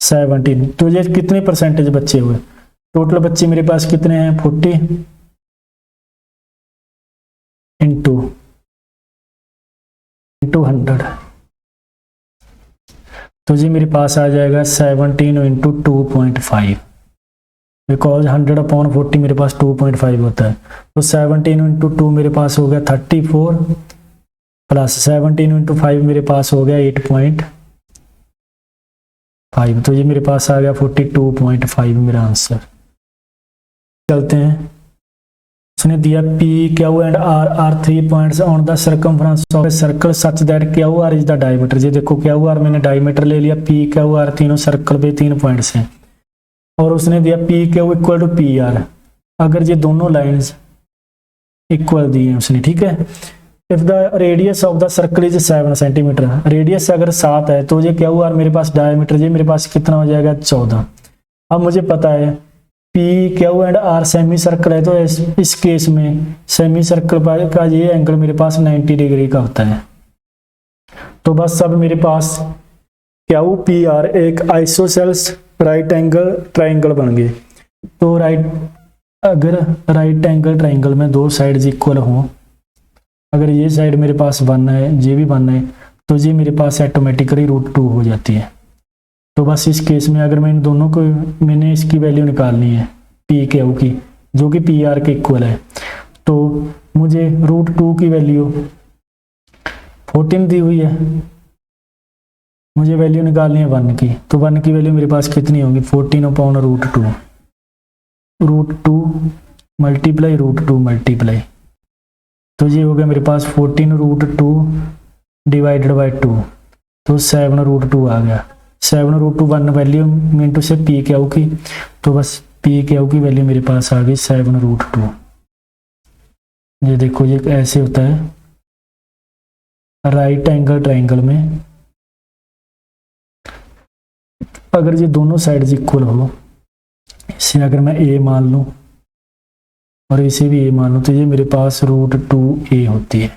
17। तो ये कितने परसेंटेज बच्चे हुए, टोटल बच्चे मेरे पास कितने हैं 40 इंटू 100। तो जी मेरे पास आ जाएगा 17 इंटू 2.5, बिकॉज 100/40 मेरे पास 2.5 होता है। तो 17 इंटू 2 मेरे पास हो गया 34 प्लस 17 इंटू 5 मेरे पास हो गया 8.5। तो ये मेरे पास आ गया 42.5 मेरा आंसर। चलते हैं, उसने दिया P, Q and R are 3 points on the circumference of a circle such that QR is the diameter। ये देखो QR मैंने डायमीटर ले लिया, P, Q, R तीनों सर्कल पे 3 पॉइंट्स हैं और उसने दिया P, Q equal to PR। अगर ये दोनों लाइंस इक्वल दी हैं उसने, ठीक है। If the radius of the circle is 7 centimetre, radius अगर 7 है तो ये QR मेरे पास डायमीटर ये मेरे पास कितना हो जाएगा 14। अब मुझे पता है P, Q and R semi circle है, तो इस केस में सेमी सर्कल का ये एंगल मेरे पास 90 डिग्री का होता है। तो बस अब मेरे पास Q, P, R एक आइसोसेल्स राइट एंगल ट्राइंगल बन गए। तो अगर राइट एंगल ट्राइंगल में दो साइड्स इक्वल हों, अगर ये साइड मेरे पास 1 है ये भी 1 है, तो ये मेरे पास ऑटोमेटिकली √2 हो जाती है। तो बस इस केस में अगर मैं इन दोनों को, मैंने इसकी वैल्यू निकालनी है P, Q की, जो कि PR के इक्वल है, तो मुझे √2 की वैल्यू 14 दी हुई है, मुझे वैल्यू निकालनी है 1 की। तो 1 की वैल्यू मेरे पास कितनी होगी 14/√2, √2 मल्टीप्लाई √2 मल्टीप्लाई, तो ये हो गया मेरे पास 14√2 डिवाइडेड बाई 2, तो 7√2 आ गया। 7√2 1 वैल्यू इंटू से P, Q की, तो बस P, Q की वैल्यू मेरे पास आ गई 7√2। ये देखो ये ऐसे होता है राइट एंगल ट्राइंगल में, अगर ये दोनों साइड्स इक्वल हो, इसे अगर मैं A मान लूं और इसे भी A मान लूं, तो ये मेरे पास √2A होती है।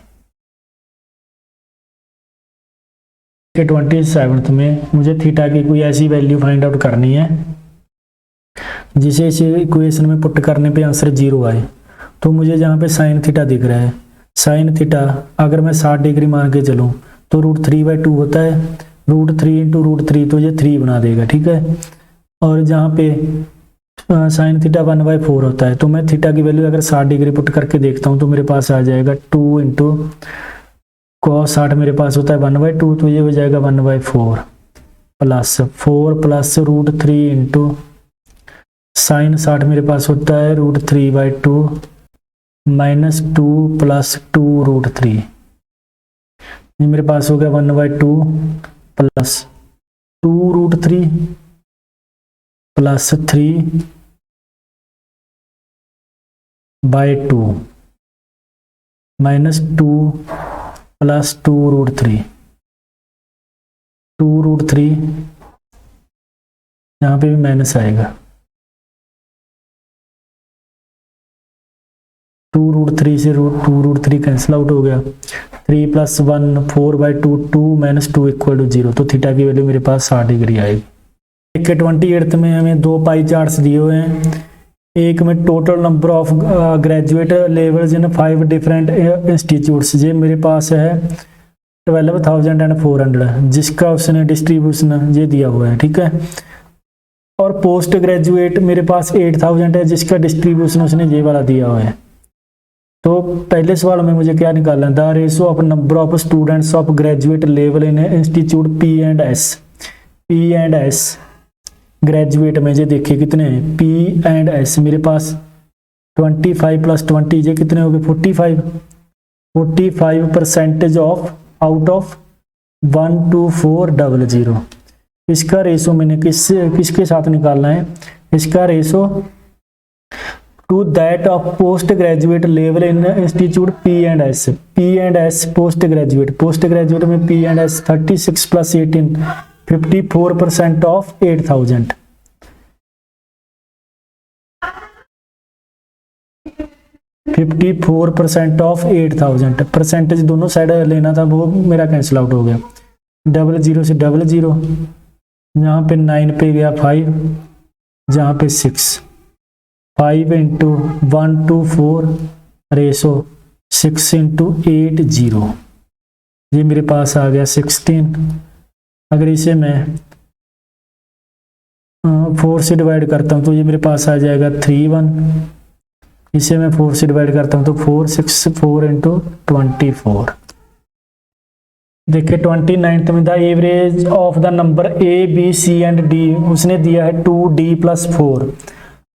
27th में मुझे थीटा की कोई ऐसी वैल्यू फाइंड आउट करनी है जिसे इस इक्वेशन में पुट करने पे आंसर 0 आए। तो मुझे जहाँ पे साइन थीटा दिख रहा है, साइन थीटा अगर मैं 60 डिग्री मान के चलूँ तो √3/2 होता है, √3 इंटू √3 तो ये 3 बना देगा, ठीक है। और जहाँ पे साइन थीटा 1/4 होता है, तो मैं थीटा की वैल्यू अगर 60 डिग्री पुट करके देखता हूँ तो मेरे पास आ जाएगा 2 इंटू cos 60 मेरे पास होता है 1/2, तो ये हो जाएगा 1/4 प्लस 4 प्लस √3 इंटू साइन 60 मेरे पास होता है √3/2 माइनस 2 प्लस 2√3, ये मेरे पास हो गया 1/2 प्लस 2√3 प्लस 3/2 माइनस 2 प्लस 2√3, 2√3 यहाँ पे भी माइनस आएगा, 2√3 से 2√3 कैंसिल आउट हो गया, 3 + 1 4/2 2 - 2 = 0। तो थीटा की वैल्यू मेरे पास 60 डिग्री आएगी। एक 28th में हमें 2 पाई चार्ट्स दिए हुए हैं। एक में total number of graduate levels in 5 different institutes, ये मेरे पास है 12,400, जिसका उसने डिस्ट्रीब्यूशन ये दिया हुआ है, ठीक है। और पोस्ट ग्रेजुएट मेरे पास 8,000 है, जिसका डिस्ट्रीब्यूशन उसने ये वाला दिया हुआ है। तो पहले सवाल में मुझे क्या निकालना है, the ratio of number of students of graduate level in institute P and S graduate में ये देखिए कितने हैं, पी एंड एस मेरे पास 25 + 20 ये कितने हो गए 45% ऑफ आउट ऑफ 12400। इसका रेशो मैंने किसके साथ निकालना है, इसका ratio to that of post graduate level in institute P and S post graduate में P and S 36 + 18 54% of 8,000। Of 8,000 percentage दोनों साइड लेना था, वो मेरा कैंसिल आउट हो गया। 00 से 00, यहाँ पे 9 पे गया 5, जहाँ पे 6, 5 × 124 रेशो 6 × 8 0, ये मेरे पास आ गया 16। अगर इसे मैं 4 से डिवाइड करता हूँ तो ये मेरे पास आ जाएगा 31। इसे मैं 4 से डिवाइड करता हूँ तो 4 6 4 × 24। देखिए 29th में the average of the number A B C and D उसने दिया है 2d + 4,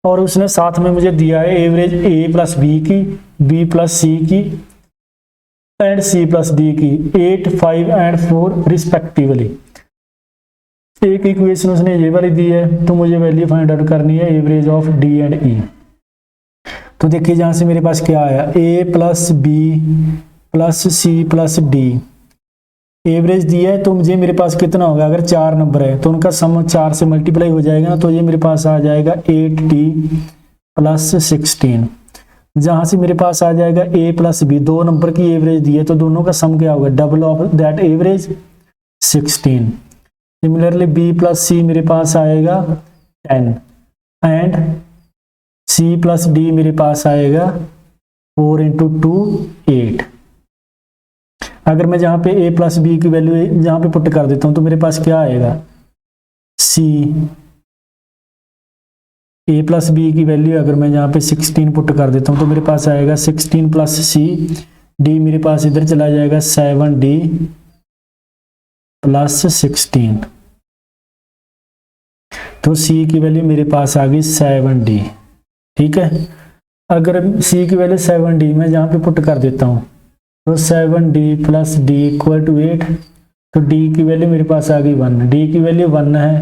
और उसने साथ में मुझे दिया है एवरेज ए + बी की, बी + सी की एंड सी + डी की 8 5 एंड 4 रिस्पेक्टिवली। एक इक्वेशन उसने ये वाली दी है, तो मुझे वैल्यू फाइंड आउट करनी है एवरेज ऑफ डी एंड ई। तो देखिए जहाँ से मेरे पास क्या आया, ए + बी + सी + डी एवरेज दिया है, तो मुझे मेरे पास कितना होगा, अगर 4 नंबर है तो उनका सम 4 से मल्टीप्लाई हो जाएगा ना, तो ये मेरे पास आ जाएगा 8d + 16। जहाँ से मेरे पास आ जाएगा a + b, 2 नंबर की एवरेज दी है, तो दोनों का सम क्या होगा, double of that average 16। Similarly b + c मेरे पास आएगा 10 एंड c + d मेरे पास आएगा 4 × 2 8। अगर मैं जहाँ पे a + b की वैल्यू जहाँ पे पुट कर देता हूँ तो मेरे पास क्या आएगा, c a + b की वैल्यू अगर मैं यहाँ पे 16 पुट कर देता हूँ तो मेरे पास आएगा 16 + c, d मेरे पास इधर चला जाएगा 7d + 16, तो c की वैल्यू मेरे पास आ गई 7d। ठीक है, अगर c की वैल्यू 7d मैं जहाँ पे पुट कर देता हूँ तो 7d + d = 8, तो d की वैल्यू मेरे पास आ गई 1, d की वैल्यू 1 है,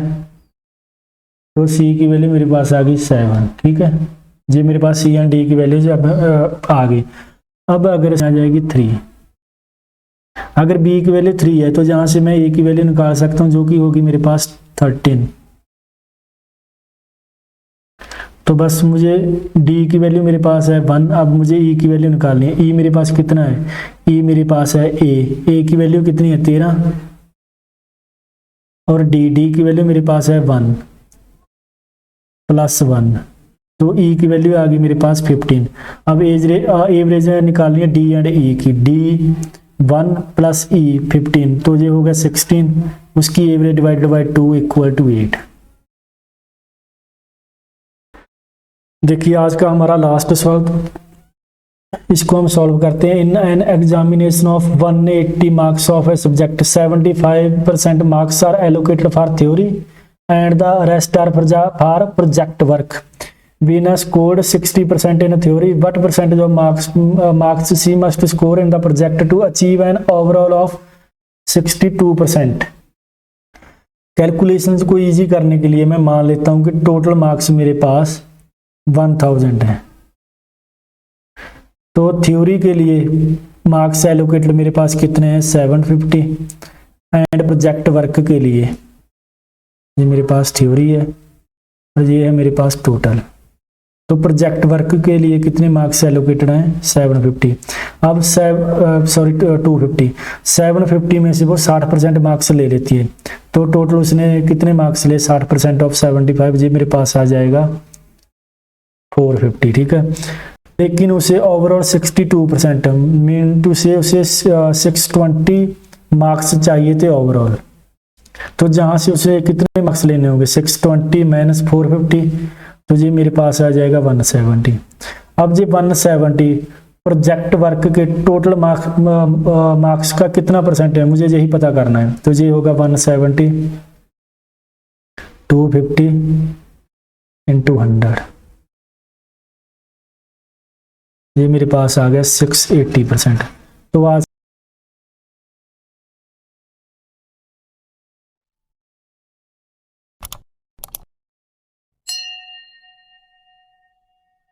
तो c की वैल्यू मेरे पास आ गई 7। ठीक है, ये मेरे पास c एंड d की वैल्यू जो अब आ गई। अब अगर आ जाएगी 3, अगर b की वैल्यू 3 है तो जहाँ से मैं a की वैल्यू निकाल सकता हूँ, जो कि होगी मेरे पास 13। तो बस मुझे d की वैल्यू मेरे पास है 1, अब मुझे e की वैल्यू निकालनी है। e मेरे पास कितना है, e मेरे पास है a की वैल्यू कितनी है 13, और d की वैल्यू मेरे पास है 1 + 1, तो e की वैल्यू आ गई मेरे पास 15। अब एवरेज निकालनी है d एंड e की, d 1 + e 15, तो ये हो गया 16, उसकी एवरेज डिवाइडेड बाय 2 = 8। देखिए आज का हमारा लास्ट सवाल, इसको हम सॉल्व करते हैं। In an examination of 180 marks of a subject 75% marks are allocated for theory and the rest are for project work. Venus scored 60% in theory. What percentage of marks she must score in the project to achieve an overall of 62%? Calculations को easy करने के लिए मैं मान लेता हूं कि total marks मेरे पास 1000 है, तो थ्योरी के लिए मार्क्स एलोकेटेड मेरे पास कितने हैं 750, एंड प्रोजेक्ट वर्क के लिए ये मेरे पास थ्योरी है और ये है मेरे पास टोटल। तो प्रोजेक्ट वर्क के लिए कितने मार्क्स एलोकेटेड हैं 750। अब 250 750 में से वो 60% मार्क्स ले लेती है, तो टोटल उसने कितने मार्क्स ले 60% ऑफ 75, जी मेरे पास आ जाएगा 450। ठीक है, लेकिन उसे ओवरऑल 62% मीन टू से उसे 620 मार्क्स चाहिए थे ओवरऑल। तो जहां से उसे कितने मार्क्स लेने होंगे 620 माइनस 450, तो जी मेरे पास आ जाएगा 170। अब जी 170 प्रोजेक्ट वर्क के टोटल मार्क्स का कितना परसेंट है मुझे यही पता करना है। तो ये होगा 170 250 इंटू 100, ये मेरे पास आ गया 680%। तो आज